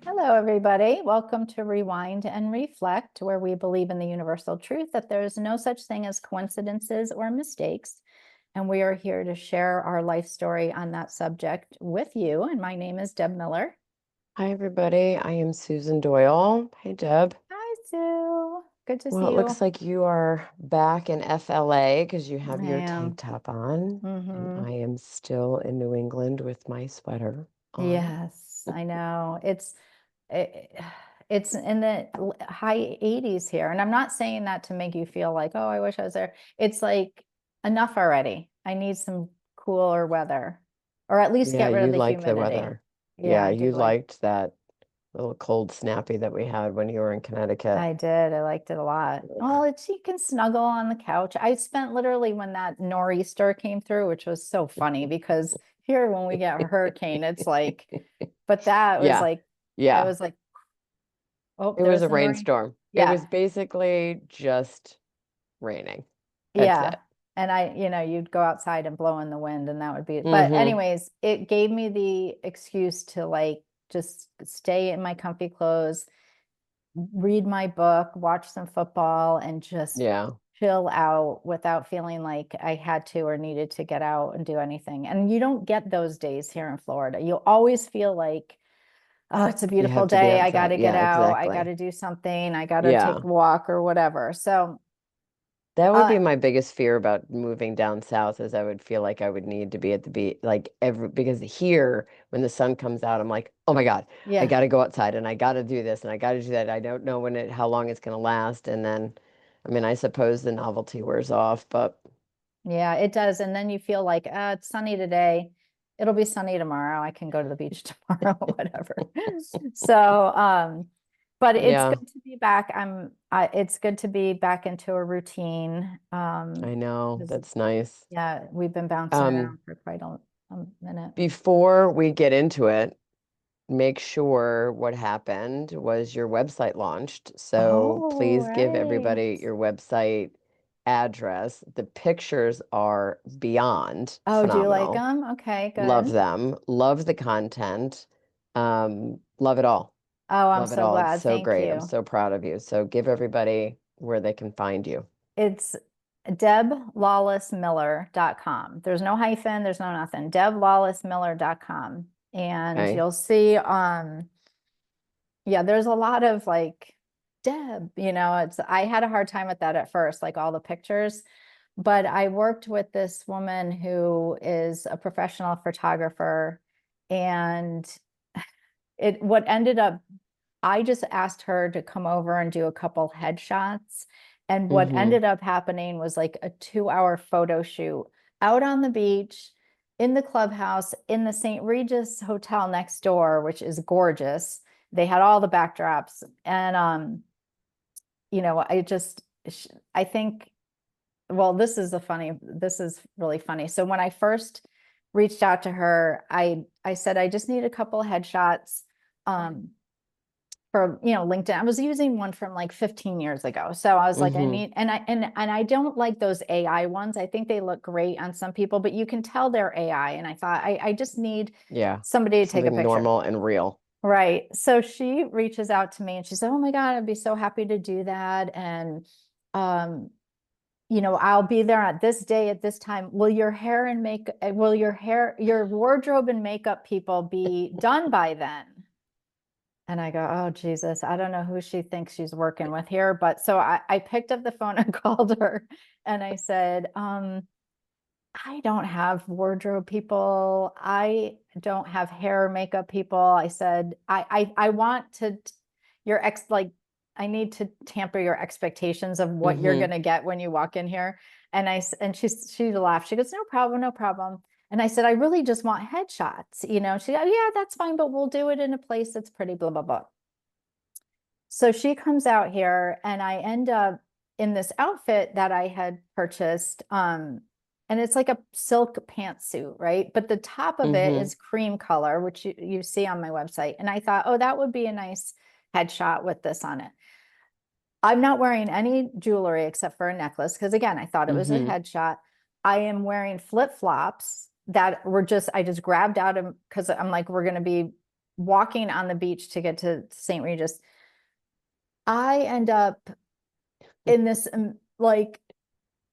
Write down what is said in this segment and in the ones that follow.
Hello, everybody. Welcome to Rewind and Reflect, where we believe in the universal truth that there is no such thing as coincidences or mistakes. And we are here to share our life story on that subject with you. And my name is Deb Miller. Hi, everybody. I am Susan Doyle. Hey, Deb. Hi, Sue. Good to Well, see it you. looks like you are back in FLA because you I have your tank am. top on, and Mm-hmm. I am still in New England with my sweater on. Yes, I know. It, it's in the high 80s here. And I'm not saying that to make you feel like, oh, I wish I was there. It's like enough already. I need some cooler weather, or at least Yeah, get rid of you the like the humidity. weather. Yeah, Yeah, I do you like. liked that little cold snappy that we had when you were in Connecticut. I did. I liked it a lot. Well, it's you can snuggle on the couch. I spent literally when that nor'easter came through, which was so funny because here when we get a hurricane, it's like, but that was Yeah, like, I yeah. was like, oh, It was there's a the nor'easter. rainstorm. It Yeah, was basically just raining. That's yeah. it. And you'd go outside and blow in the wind and that would be, but Mm-hmm. anyways, it gave me the excuse to like just stay in my comfy clothes, read my book, watch some football, and just Yeah. chill out without feeling like I had to or needed to get out and do anything. And you don't get those days here in Florida. You'll always feel like, oh, it's a You beautiful have to be day. I got outside. to get Yeah, out. I got exactly. to do something. I got to take Yeah. a walk or whatever. So, That would uh, be my biggest fear about moving down south is I would feel like I would need to be at the beach like every because here when the sun comes out I'm like, "Oh my God, I yeah. got to go outside and I got to do this and I got to do that. I don't know how long it's going to last." And then I mean, I suppose the novelty wears off, but Yeah, it does. And then you feel like, it's sunny today. It'll be sunny tomorrow. I can go to the beach tomorrow, whatever. So, but it's yeah, good to be back. It's good to be back into a routine. I know. 'Cause, That's nice. yeah, we've been bouncing Um, around for quite a minute. before we get into it, make sure what happened was your website launched. So Oh, please give right. everybody your website address. The pictures are beyond Oh, do you like phenomenal. them? Okay, Love good. them. Love the content. Love it all. Oh, I'm Love it so all. It's glad. so Thank great. I'm you. so proud of you. So give everybody where they can find you. It's deblawlessmiller.com. There's no hyphen, there's no nothing. deblawlessmiller.com. And Okay. you'll see yeah, there's a lot of like Deb, it's I had a hard time with that at first, like all the pictures. But I worked with this woman who is a professional photographer, and it what ended up I just asked her to come over and do a couple headshots. And what Mm-hmm. ended up happening was like a 2 hour photo shoot out on the beach, in the clubhouse, in the St. Regis Hotel next door, which is gorgeous. They had all the backdrops. And, I just, I think, well, this is really funny. So when I first reached out to her, I said, I just need a couple headshots. For LinkedIn. I was using one from like 15 years ago. So I was like, I Mm-hmm. need and I don't like those AI ones. I think they look great on some people, but you can tell they're AI. And I thought I just need Yeah. somebody to take a Something picture. normal and real. Right. So she reaches out to me and she said, oh my God, I'd be so happy to do that. And um, I'll be there at this day at this time. Will your wardrobe and makeup people be done by then? And I go, oh, Jesus, I don't know who she thinks she's working with here. But so I picked up the phone and called her and I said, I don't have wardrobe people. I don't have hair or makeup people. I said, I want to, like, I need to tamper your expectations of what you're Mm-hmm. going to get when you walk in here. And she laughed. She goes, no problem, no problem. And I said, I really just want headshots. She, oh, yeah, that's fine, but we'll do it in a place that's pretty, blah, blah, blah. So she comes out here and I end up in this outfit that I had purchased. And it's like a silk pantsuit, right? But the top of it Mm-hmm. is cream color, which you see on my website. And I thought, oh, that would be a nice headshot with this on it. I'm not wearing any jewelry except for a necklace because again, I thought it was a Mm-hmm. headshot. I am wearing flip-flops that I just grabbed out of because I'm like, we're gonna be walking on the beach to get to St. Regis, I end up in this like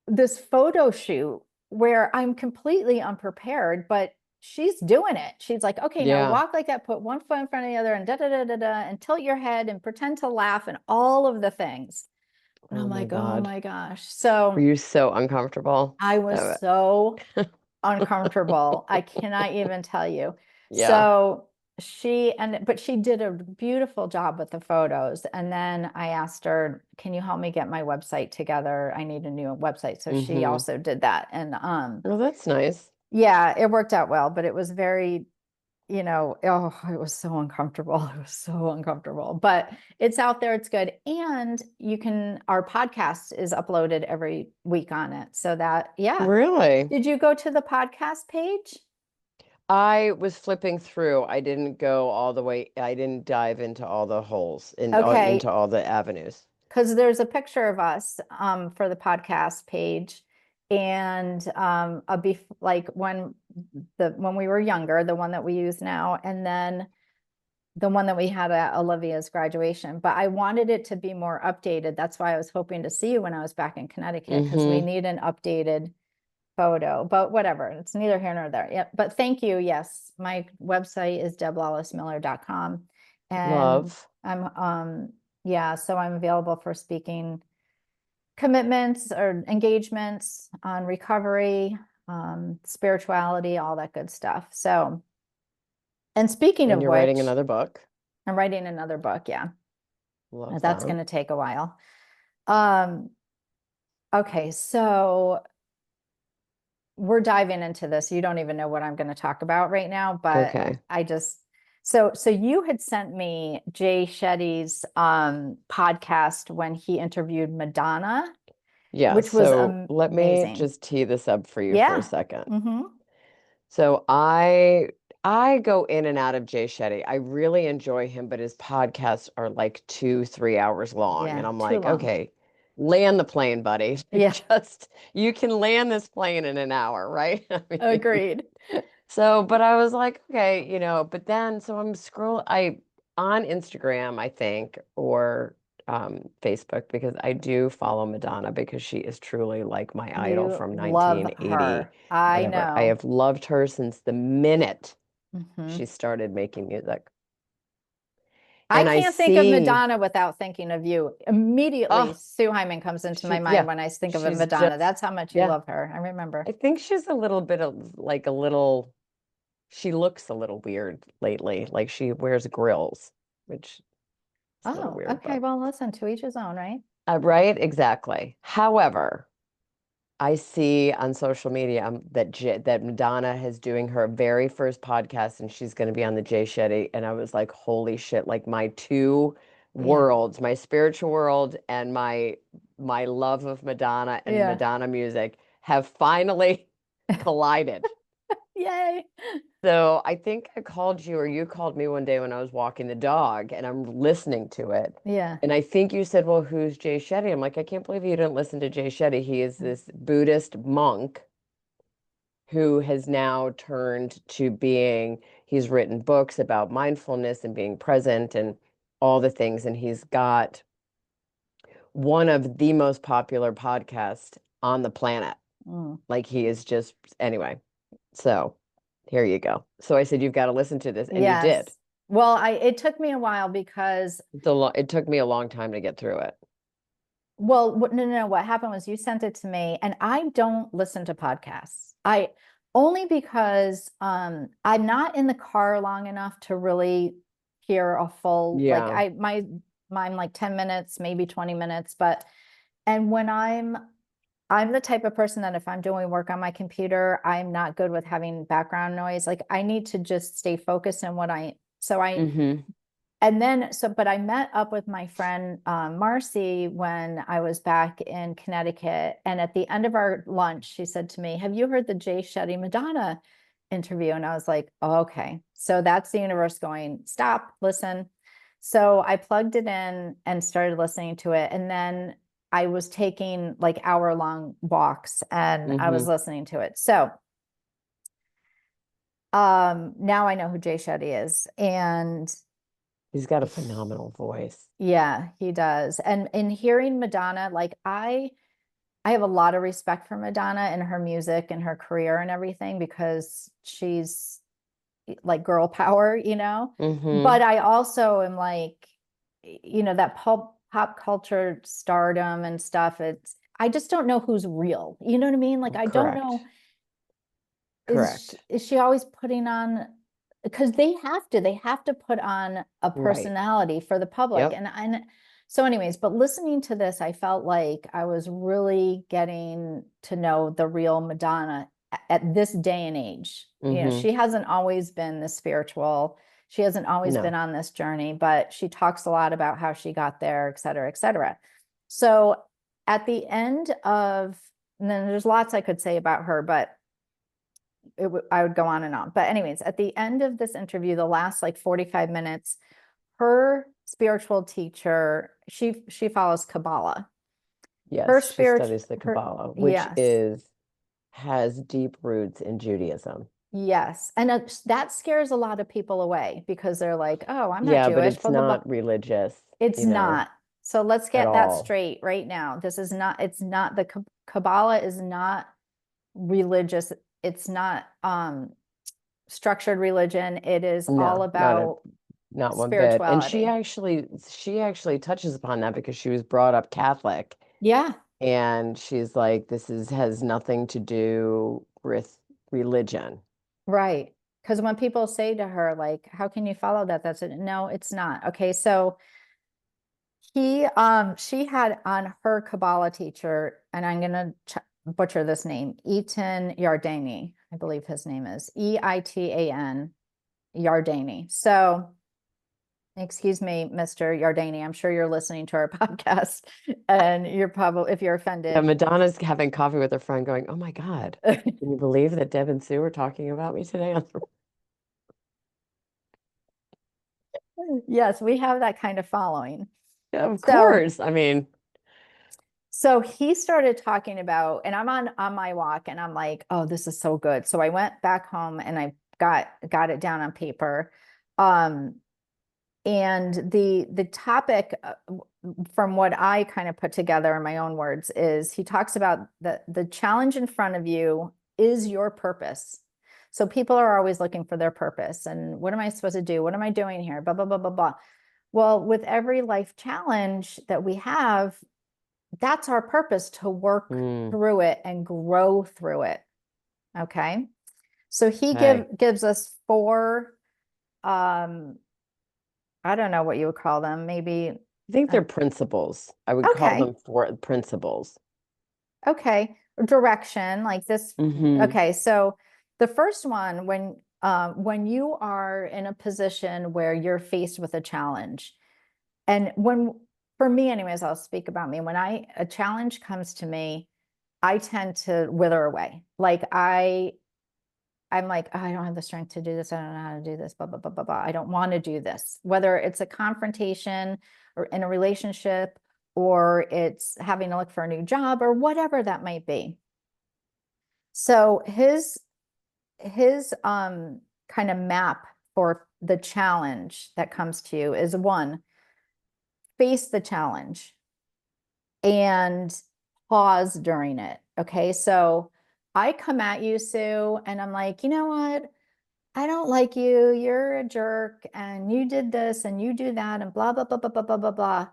this photo shoot where I'm completely unprepared, but she's doing it. She's like, okay, now Yeah. walk like that, put one foot in front of the other and da da da da da, and tilt your head and pretend to laugh and all of the things. And Oh I'm my like, oh God. my gosh. Were So you so uncomfortable? I was Oh, so uncomfortable. I cannot even tell you. yeah. So but she did a beautiful job with the photos. And then I asked her, can you help me get my website together? I need a new website. So she Mm-hmm. also did that. And Oh, that's nice. yeah, it worked out well, but it was very, oh, it was so uncomfortable. It was so uncomfortable, but it's out there. It's good. And our podcast is uploaded every week on it. So that, yeah. Really? Did you go to the podcast page? I was flipping through. I didn't go all the way. I didn't dive into all the holes into Okay. all the avenues. Because there's a picture of us for the podcast page. And like when we were younger, the one that we use now, and then the one that we had at Olivia's graduation. But I wanted it to be more updated. That's why I was hoping to see you when I was back in Connecticut, because we Mm-hmm. need an updated photo, but whatever. It's neither here nor there. Yeah. But thank you. Yes. My website is deblawlessmiller.com. And Love. yeah, so I'm available for speaking commitments or engagements on recovery, spirituality, all that good stuff. So, and speaking And of you're writing which, another book. I'm writing another book. Yeah. Love That's that. going to take a while. Um, okay. So we're diving into this. You don't even know what I'm going to talk about right now, but Okay. I just so you had sent me Jay Shetty's podcast when he interviewed Madonna, Yeah, which was so let me amazing. just tee this up for you for a Yeah. second. Mm-hmm. So I go in and out of Jay Shetty. I really enjoy him, but his podcasts are like 2, 3 hours long. And Yeah, I'm too like, long. okay, land the plane, buddy. Yeah, Just you can land this plane in an hour, right? I mean, agreed. so, but I was like, okay, but then so I'm on Instagram, I think, or Facebook, because I do follow Madonna because she is truly like my idol You from love 1980, her. I whatever. I know. have loved her since the minute Hmm. she started making music. I And I can't think of see, Madonna without thinking of you. Immediately, oh, Sue Hyman comes into my mind yeah, when I think of a she's Madonna. just, That's how much you yeah. love her. I remember. I think she's a little bit of like a little, she looks a little weird lately. Like she wears grills, which is a little Oh, weird, okay. but Well, listen, to each his own, right? right, exactly. However, I see on social media that Madonna is doing her very first podcast and she's going to be on the Jay Shetty. And I was like, holy shit, like my two Yeah. worlds, my spiritual world and my love of Madonna and Yeah. Madonna music have finally collided. Yay. So I think I called you or you called me one day when I was walking the dog and I'm listening to it. Yeah. And I think you said, well, who's Jay Shetty? I'm like, I can't believe you didn't listen to Jay Shetty. He is this Buddhist monk who has now turned to he's written books about mindfulness and being present and all the things. And he's got one of the most popular podcasts on the planet. Mm. Like he is just, anyway. So here you go. So I said, you've got to listen to this. And you did. Yes. Well, it took me a while because, It took me a long time to get through it. well, no, no, no. What happened was you sent it to me, and I don't listen to podcasts. I only because I'm not in the car long enough to really hear a full, like Yeah. mine like 10 minutes, maybe 20 minutes, but and when I'm the type of person that if I'm doing work on my computer, I'm not good with having background noise. Like I need to just stay focused on so Mm-hmm. and then, but I met up with my friend Marcy when I was back in Connecticut. And at the end of our lunch, she said to me, have you heard the Jay Shetty Madonna interview? And I was like, oh, okay. So that's the universe going, stop, listen. So I plugged it in and started listening to it. And then I was taking like hour-long walks and I was Mm-hmm. listening to it. So Now I know who Jay Shetty is. And He's got a phenomenal voice. yeah, he does. And in hearing Madonna, like I have a lot of respect for Madonna and her music and her career and everything because she's like girl power, you know? Mm-hmm. But I also am like, that pop culture stardom and stuff. I just don't know who's real. You know what I mean? Like, I don't know, Correct. Correct. is she always putting on, because they have to put on a Right. personality for the public. Yep. And so anyways, but listening to this, I felt like I was really getting to know the real Madonna at this day and age. Mm-hmm. She hasn't always been this spiritual. She hasn't always been No. on this journey, but she talks a lot about how she got there, et cetera, et cetera. So at the end of, and then there's lots I could say about her, but I would go on and on. But anyways, at the end of this interview, the last like 45 minutes, her spiritual teacher, she follows Kabbalah. Her Yes, she spiritual, studies the her, Kabbalah, which yes, has deep roots in Judaism. yes. And that scares a lot of people away because they're like, oh, I'm not Yeah, but Jewish, it's blah, blah, blah. not religious, It's not. So let's at get that all. straight right now. It's not, the Kabbalah is not religious. It's not structured religion. It is all No, about not one bit. And spirituality. she actually touches upon that because she was brought up Catholic, Yeah, and she's like, has nothing to do with religion. right. Because when people say to her, like, how can you follow that? That's it. No, it's not. Okay. So she had on her Kabbalah teacher, and I'm gonna butcher this name, Eitan Yardani, I believe his name is Eitan Yardani. So excuse me, Mr. Yardani, I'm sure you're listening to our podcast, and you're probably, if you're Yeah, offended. Madonna's having coffee with her friend going, "Oh my God, can you believe that Deb and Sue were talking about me today on the Yes, we have that kind of following. Yeah, of So course. I mean, So he started talking about, and I'm on my walk, and I'm like, oh, this is so good. So I went back home and I got it down on paper. Um, and the topic, from what I kind of put together in my own words, is he talks about the challenge in front of you is your purpose. So people are always looking for their purpose, and what am I supposed to do? What am I doing here? Blah blah blah blah blah. Well, with every life challenge that we have, that's our purpose, to work mm, through it and grow through it. Okay. So he okay. gives us four, um, I don't know what you would call them, maybe. I think they're uh, principles. I would call okay. them four principles. Okay. Direction like this. Mm-hmm. Okay. So the first one, when you are in a position where you're faced with a challenge, and for me anyways, I'll speak about me. When a challenge comes to me, I tend to wither away. Like I'm like, oh, I don't have the strength to do this. I don't know how to do this, blah, blah, blah, blah, blah. I don't want to do this. Whether it's a confrontation or in a relationship, or it's having to look for a new job or whatever that might be. So his kind of map for the challenge that comes to you is, one, face the challenge and pause during it. Okay. So I come at you, Sue, and I'm like, you know what? I don't like you. You're a jerk, and you did this and you do that, and blah, blah, blah, blah, blah, blah, blah, blah.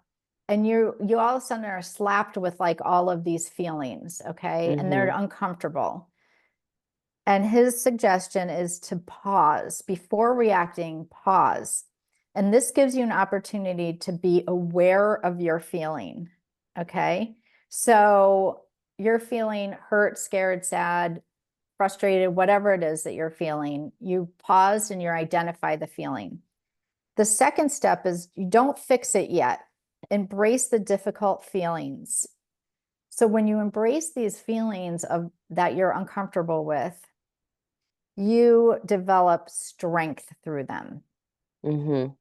And you all of a sudden are slapped with like all of these feelings. Okay. And they're Mm-hmm. uncomfortable. And his suggestion is to pause before reacting, pause. And this gives you an opportunity to be aware of your feeling. Okay. So you're feeling hurt, scared, sad, frustrated, whatever it is that you're feeling, you paused and you identify the feeling. The second step is you don't fix it yet. Embrace the difficult feelings. So when you embrace these feelings of that you're uncomfortable with, you develop strength through them. Mm-hmm.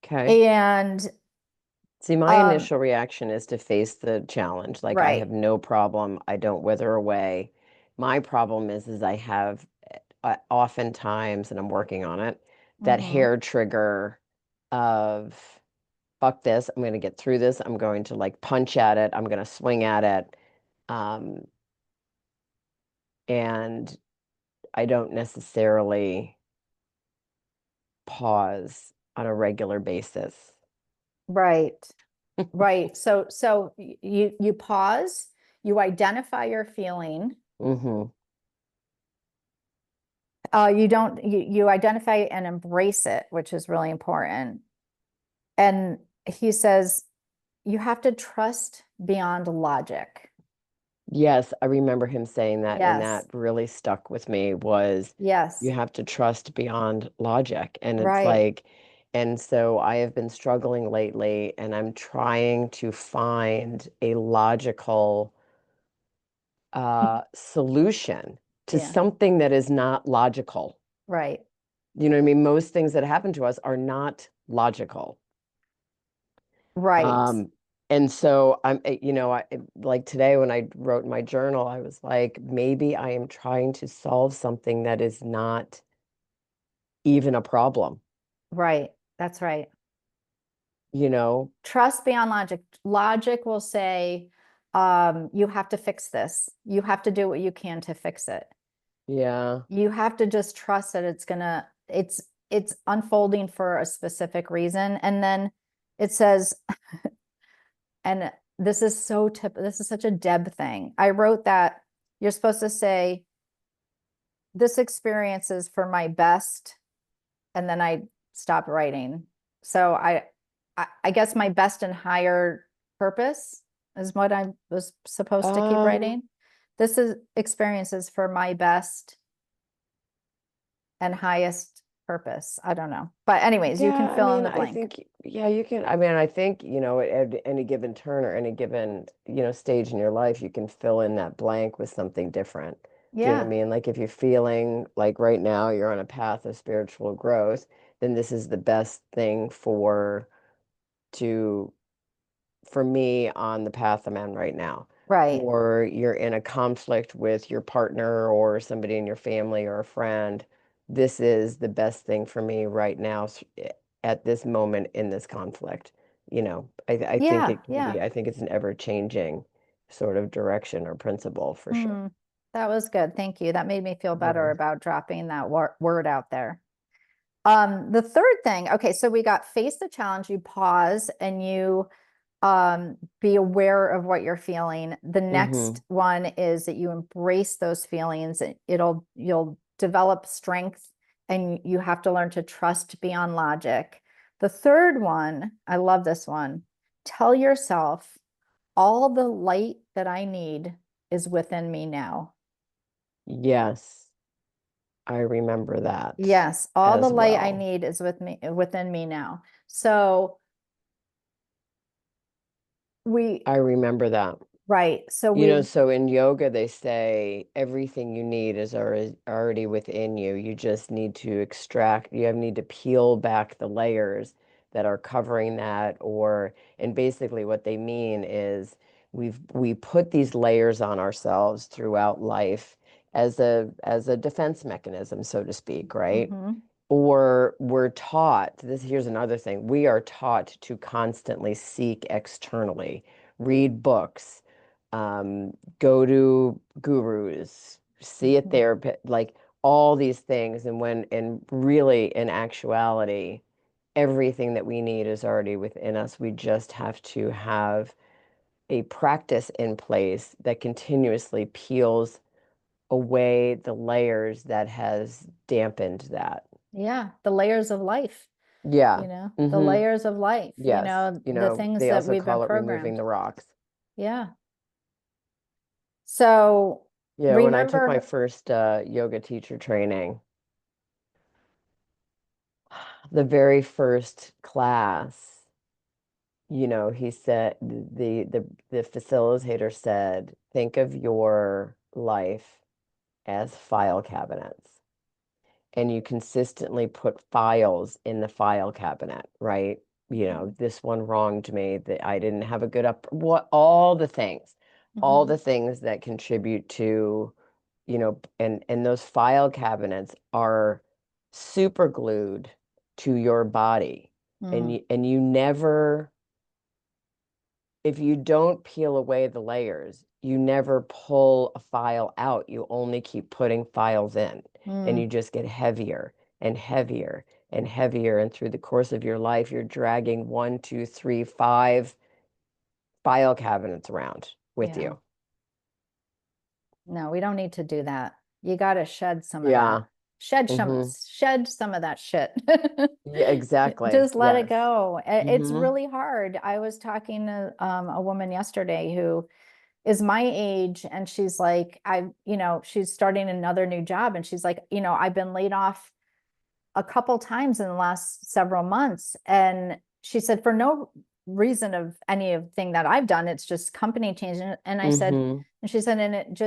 Okay. And See, my um, initial reaction is to face the challenge. Like, I right. have no problem. I don't wither away. My problem is I have oftentimes, and I'm working on it, that Mm-hmm. hair trigger of fuck this, I'm going to get through this. I'm going to like punch at it. I'm going to swing at it. Um, and I don't necessarily pause on a regular basis. Right. Right. So you pause, you identify your feeling. Hmm. You don't you identify and embrace it, which is really important. And he says you have to trust beyond logic. Yes, I remember him saying that, and Yes. that really stuck with me was you Yes. have to trust beyond logic. And it's Right. like, and so I have been struggling lately, and I'm trying to find a logical solution to Yeah. something that is not logical. Right. You know what I mean? Most things that happen to us are not logical. Right. Um, and so like today when I wrote in my journal, I was like, maybe I am trying to solve something that is not even a problem, Right. That's right. you know? Trust beyond logic. Logic will say, you have to fix this. You have to do what you can to fix it. Yeah. You have to just trust that it's unfolding for a specific reason. And then it says, and this is such a Deb thing. I wrote that you're supposed to say, this experience is for my best, and then I stopped writing. So I guess my best and higher purpose is what I was supposed to keep Um, writing. This is experiences for my best and highest purpose. I don't know. But anyways, you can yeah, I fill in mean, the I blank. think, yeah, you can. I mean, I think, at any given turn or any given, stage in your life, you can fill in that blank with something different. Do you know what I Yeah, mean? Like if you're feeling like right now you're on a path of spiritual growth, then this is the best thing to for me on the path I'm on right now. right. Or you're in a conflict with your partner or somebody in your family or a friend. This is the best thing for me right now at this moment in this conflict. I think Yeah, it can yeah. be, I think it's an ever-changing sort of direction or principle for sure. Hmm. That was good. Thank you. That made me feel better Yeah. about dropping that word out there. The third thing, okay, so we got face the challenge, you pause and you be aware of what you're feeling. The Mm-hmm. next one is that you embrace those feelings. You'll develop strength and you have to learn to trust beyond logic. The third one, I love this one. Tell yourself all the light that I need is within me now. Yes, I remember that Yes, all the as light I well. need is within me now. So we I remember that. right. So we So in yoga, they say everything you need is already within you. You just need to need to peel back the layers that are covering that, and basically what they mean is we put these layers on ourselves throughout life as a defense mechanism, so to speak, right? Mhm. Or we're taught, here's another thing, we are taught to constantly seek externally, read books, go to gurus, see a Mhm. therapist, like all these things. And really, in actuality, everything that we need is already within us. We just have to have a practice in place that continuously peels away the layers that has dampened that. Yeah, the layers of life, Yeah. the Hmm. layers of life, Yes. the things They that also we've been call it removing programmed. the rocks. Yeah. So Yeah, when I took my remember, first yoga teacher training, the very first class, he said the facilitator said, think of your life as file cabinets. And you consistently put files in the file cabinet, right? This one wronged me, that I didn't have a good all the things Mhm. that contribute to and those file cabinets are super glued to your body. Mm, And you never, if you don't peel away the layers, you never pull a file out. You only keep putting files in, and you mm, just get heavier and heavier and heavier. And through the course of your life, you're dragging 1, 2, 3, 5 file cabinets around with yeah. you. No, we don't need to do that. You got to shed some of that. Yeah. Shed Mm-hmm. some of that shit. Yeah, exactly. Just let it Yes. go. It's Mm-hmm. really hard. I was talking to a woman yesterday who is my age, and she's like, she's starting another new job, and she's like, I've been laid off a couple times in the last several months. And she said, for no reason of anything that I've done, it's just company change. And I said, Mm-hmm. and she said, and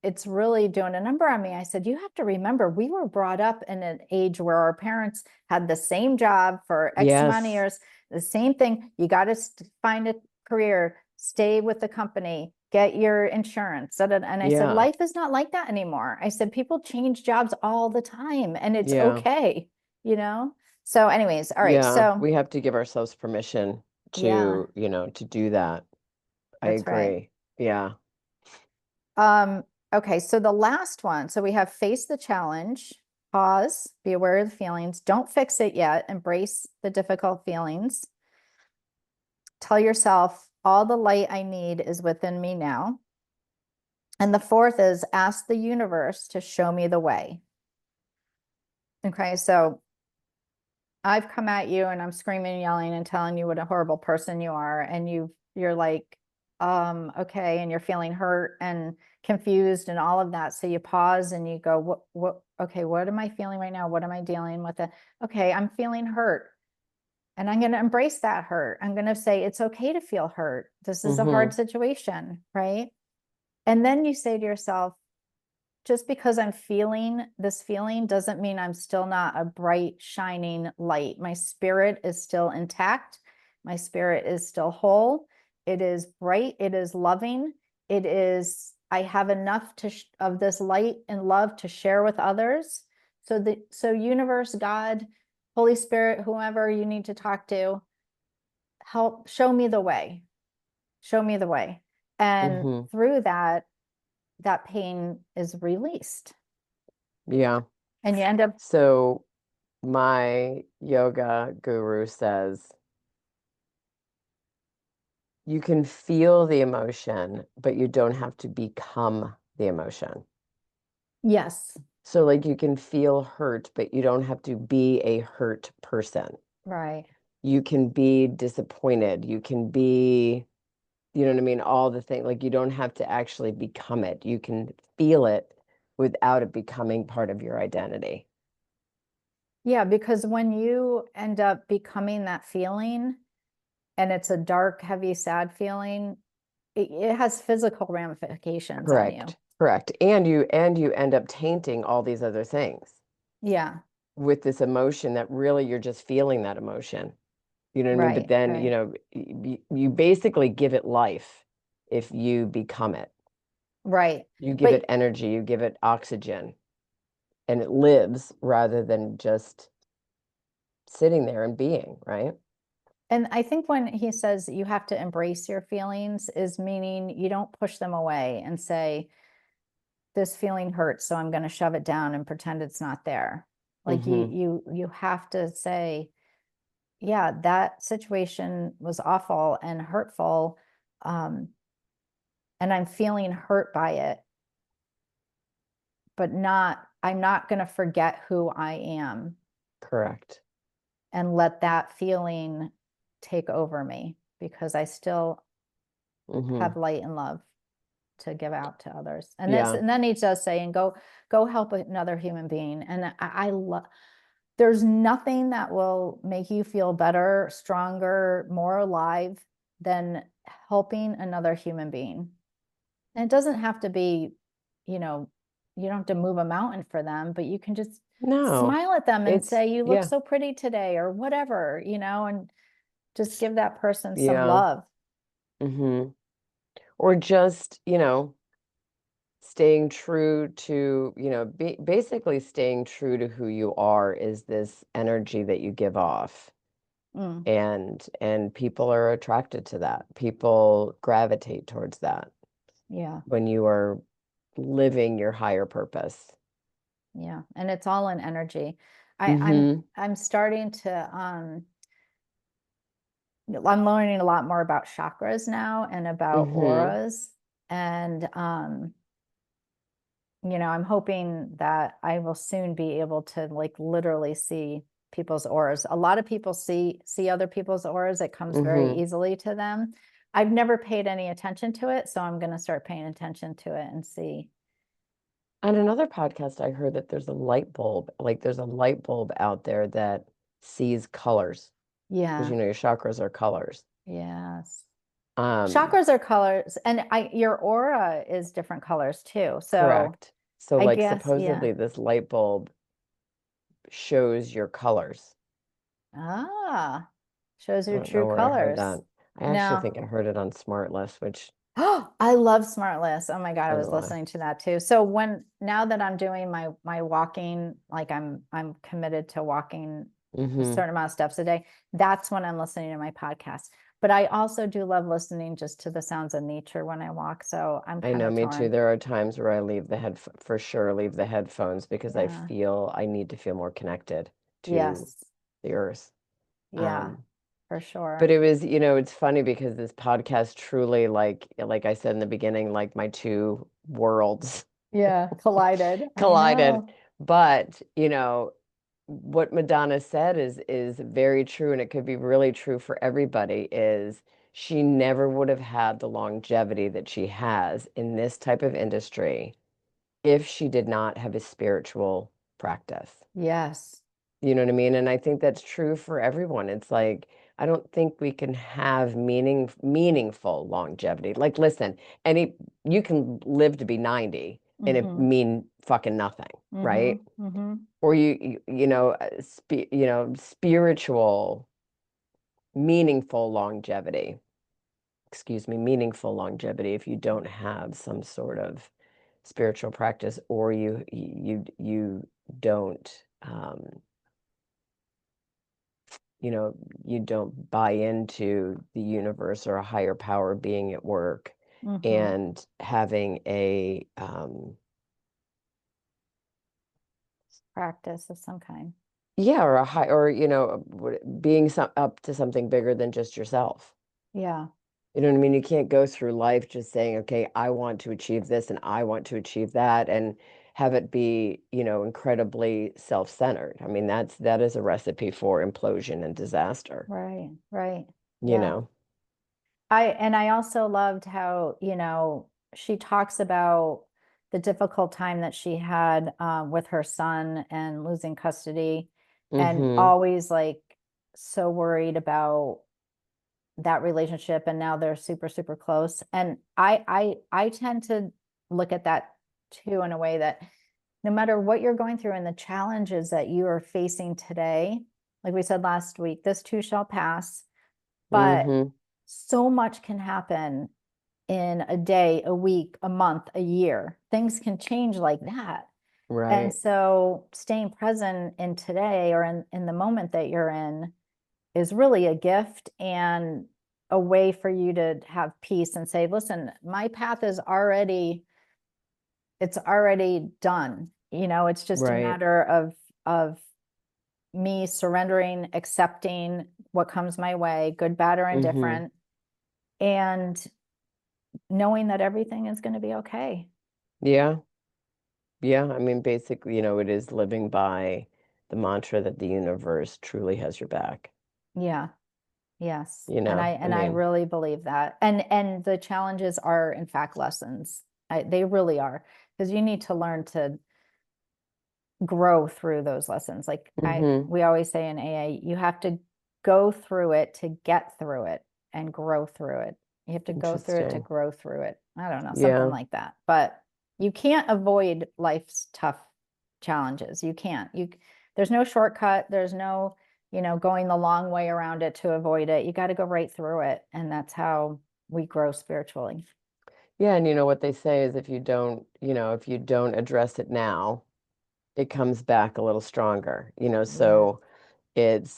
it's really doing a number on me. I said, you have to remember, we were brought up in an age where our parents had the same job for X amount of Yes. years, the same thing. You got to find a career, stay with the company, get your insurance. And I said, Yeah. life is not like that anymore. I said, people change jobs all the time, and it's Yeah. okay, you know? So anyways, all right. Yeah. So We have to give ourselves permission yeah, to do that. I that's right. agree. Yeah. Okay, so the last one. So we have face the challenge, pause, be aware of the feelings, don't fix it yet, embrace the difficult feelings. Tell yourself all the light I need is within me now. And the fourth is ask the universe to show me the way. Okay, so I've come at you and I'm screaming and yelling and telling you what a horrible person you are, and you're like, okay, and you're feeling hurt and confused and all of that. So you pause and you go, okay, what am I feeling right now? What am I dealing with? Okay, I'm feeling hurt. And I'm going to embrace that hurt. I'm going to say, it's okay to feel hurt. This is a Mm-hmm. hard situation, right? And then you say to yourself, just because I'm feeling this feeling doesn't mean I'm still not a bright, shining light. My spirit is still intact. My spirit is still whole. It is bright. It is loving. It is, I have enough of this light and love to share with others. So universe, God, Holy Spirit, whoever you need to talk to, help show me the way. Show me the way. And Mm-hmm. through that pain is released. Yeah. And you end up, So my yoga guru says you can feel the emotion, but you don't have to become the emotion. yes, So like you can feel hurt, but you don't have to be a hurt person. right. You can be disappointed. You can be, you know what I mean? All the things, like you don't have to actually become it. You can feel it without it becoming part of your identity. Yeah, because when you end up becoming that feeling and it's a dark, heavy, sad feeling, it has physical ramifications on you. Correct. Correct. And you end up tainting all these other things Yeah, with this emotion that really you're just feeling that emotion. You know what I mean? But right, then, right, you basically give it life if you become it. right. You give it But, energy, you give it oxygen, and it lives rather than just sitting there and being, right? and I think when he says you have to embrace your feelings is meaning you don't push them away and say, this feeling hurts, so I'm going to shove it down and pretend it's not there. Like Mm-hmm. you have to say, yeah, that situation was awful and hurtful. Um, and I'm feeling hurt by it, but I'm not going to forget who I am Correct. and let that feeling take over me, because I still Mm-hmm. have light and love to give out to others. Yeah. And then he does say, and go help another human being. And I love, there's nothing that will make you feel better, stronger, more alive than helping another human being. And it doesn't have to be, you know, you don't have to move a mountain for them, but you can just No, smile at them and it's, say, you look yeah. so pretty today, or whatever, and just give that person some Yeah. love. Mm-hmm. Or just, staying true to, basically staying true to who you are is this energy that you give off. Mm, And people are attracted to that. People gravitate towards that yeah. when you are living your higher purpose. Yeah. And it's all in energy. Mm-hmm. I'm starting to, I'm learning a lot more about chakras now and about Mm-hmm. auras. And, I'm hoping that I will soon be able to like literally see people's auras. A lot of people see other people's auras. It comes very Mm-hmm. easily to them. I've never paid any attention to it, so I'm going to start paying attention to it and see. On another podcast, I heard that there's a light bulb, like there's a light bulb out there that sees colors, because Yeah. your chakras are colors. Yes. Um, Chakras are colors, and your aura is different colors too. So correct. So I like guess, yeah. supposedly this light bulb shows your colors. Ah, shows I your don't know true where I heard colors. that. I actually No. think I heard it on Smart List, which Oh, I love Smart List. Oh my God, I so was do I. listening to that too. So now that I'm doing my walking, like I'm committed to walking a Mm-hmm. certain amount of steps a day, that's when I'm listening to my podcast. But I also do love listening just to the sounds of nature when I walk. So I'm I kind know, of me too. torn. There are times where I leave the for sure leave the headphones because I Yeah. feel I need to feel more connected to Yes. the earth. Yeah, Um, for but sure. it was, it's funny because this podcast truly, like I said in the beginning, like my two worlds Yeah, collided. I collided. know. But, what Madonna said is very true, and it could be really true for everybody, is she never would have had the longevity that she has in this type of industry if she did not have a spiritual practice. Yes. You know what I mean? And I think that's true for everyone. It's like, I don't think we can have meaningful longevity. Like, listen, you can live to be 90 and it Mm-hmm. mean fucking nothing, Mm-hmm. right? Mm-hmm. Or spiritual, meaningful longevity. Excuse me, meaningful longevity if you don't have some sort of spiritual practice, or you don't you know, you don't buy into the universe or a higher power being at work Mm-hmm. and having a Practice of some kind. yeah, or a high, or being up to something bigger than just yourself. Yeah. You know what I mean? You can't go through life just saying, okay, I want to achieve this and I want to achieve that, and have it be, incredibly self-centered. I mean, that is a recipe for implosion and disaster, Right. Right. you Yeah. know? I also loved how, she talks about the difficult time that she had with her son and losing custody, and Mm-hmm. always like so worried about that relationship, and now they're super super close. And I tend to look at that too, in a way that no matter what you're going through and the challenges that you are facing today, like we said last week, this too shall pass. But Mm-hmm. so much can happen in a day, a week, a month, a year. Things can change like that. And Right. so staying present in today, or in the moment that you're in, is really a gift and a way for you to have peace and say, listen, my path is it's already done. It's just a Right. matter of me surrendering, accepting what comes my way, good, bad, or Mm-hmm. indifferent, and knowing that everything is going to be okay. Yeah. Yeah. I mean, basically, it is living by the mantra that the universe truly has your back. Yeah. Yes. I And I mean, really believe that. And the challenges are in fact lessons. They really are, because you need to learn to grow through those lessons. Like mm-hmm. we always say in AA, you have to go through it to get through it and grow through it. You have to go through it to Interesting. grow through it. I don't know, something Yeah. like that. But you can't avoid life's tough challenges. You can't. There's no shortcut. There's no, going the long way around it to avoid it. You got to go right through it. And that's how we grow spiritually. Yeah, and you know what they say is if you don't, if you don't address it now, it comes back a little stronger, Yeah. so it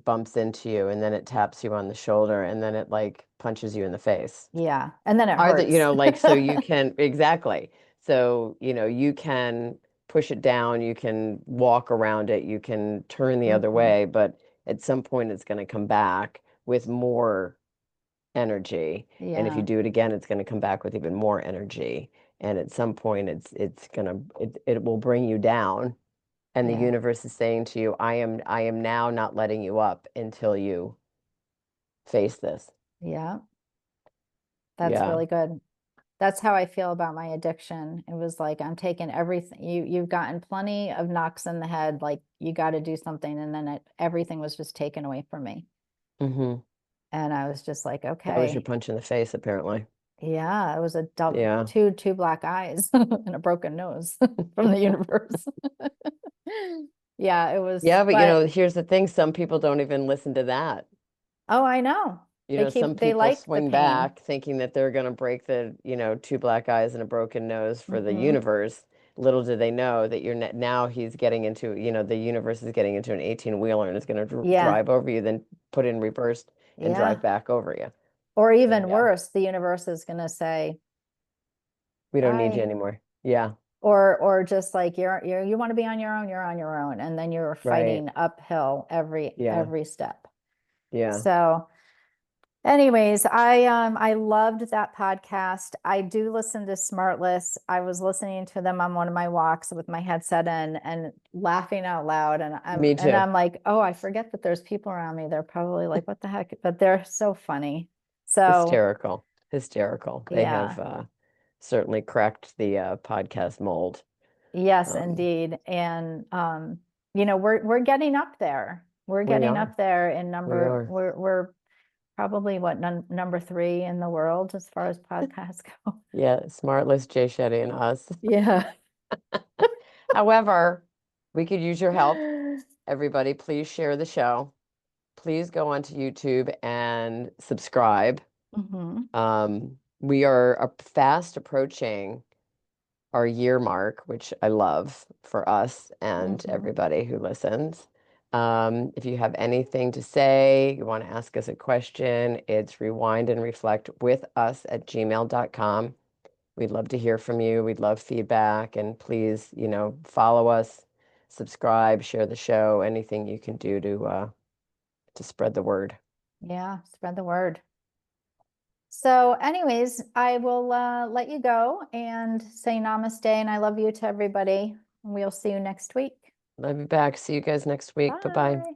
bumps into you and then it taps you on the shoulder and then it like punches you in the face. Yeah. And then it Either, hurts. like so you can exactly. So, you can push it down, you can walk around it, you can turn the other Mhm. way, but at some point it's going to come back with more energy. And if you Yeah. do it again, it's going to come back with even more energy. And at some point it will bring you down. And the Yeah. universe is saying to you, I am now not letting you up until you face this. Yeah. That's Yeah. really good. That's how I feel about my addiction. It was like I'm taking everything. You've gotten plenty of knocks in the head, like you got to do something, and then everything was just taken away from me. Hmm. And I was just like, That was your okay, punch in the face, apparently. yeah, it was a Yeah. two black eyes and a broken nose from the universe. Yeah, it was, Yeah, but but here's the thing, some people don't even listen to that. oh, I know. Some They people like the swing pain. back thinking that they're going to break the, two black eyes and a broken nose for the Hmm. universe. Little do they know that now he's getting into, the universe is getting into an 18-wheeler and is going to Yeah, drive over you, then put in reverse and drive yeah. back over you. Or So even yeah, worse, the universe is going to say, we don't need you bye. anymore. Yeah, Or just like you want to be on your own, you're on your own. And then you're right. fighting uphill Yeah, every step. yeah. So anyways, I loved that podcast. I do listen to Smartless. I was listening to them on one of my walks with my headset in and laughing out loud. And Me too. I'm like, oh, I forget that there's people around me. They're probably like, what the heck? But they're so funny. So Hysterical. Hysterical. They have yeah, certainly cracked the podcast mold. yes, Um, indeed. And we're getting up there. We're we getting are. up there in We number. are. We're probably what number 3 in the world as far as podcasts go. Yeah, Smartless, Jay Shetty, and us. Yeah. However, we could use your help. Everybody, please share the show. Please go onto YouTube and subscribe. Hmm. We are fast approaching our year mark, which I love for us and Hmm. everybody who listens. If you have anything to say, you want to ask us a question, it's rewind and reflect with us at gmail.com. We'd love to hear from you. We'd love feedback. And please, follow us, subscribe, share the show, anything you can do to spread the word. Yeah, spread the word. So anyways, I will let you go and say namaste and I love you to everybody. We'll see you next week. Love you back. See you guys next week. Bye-bye. Bye.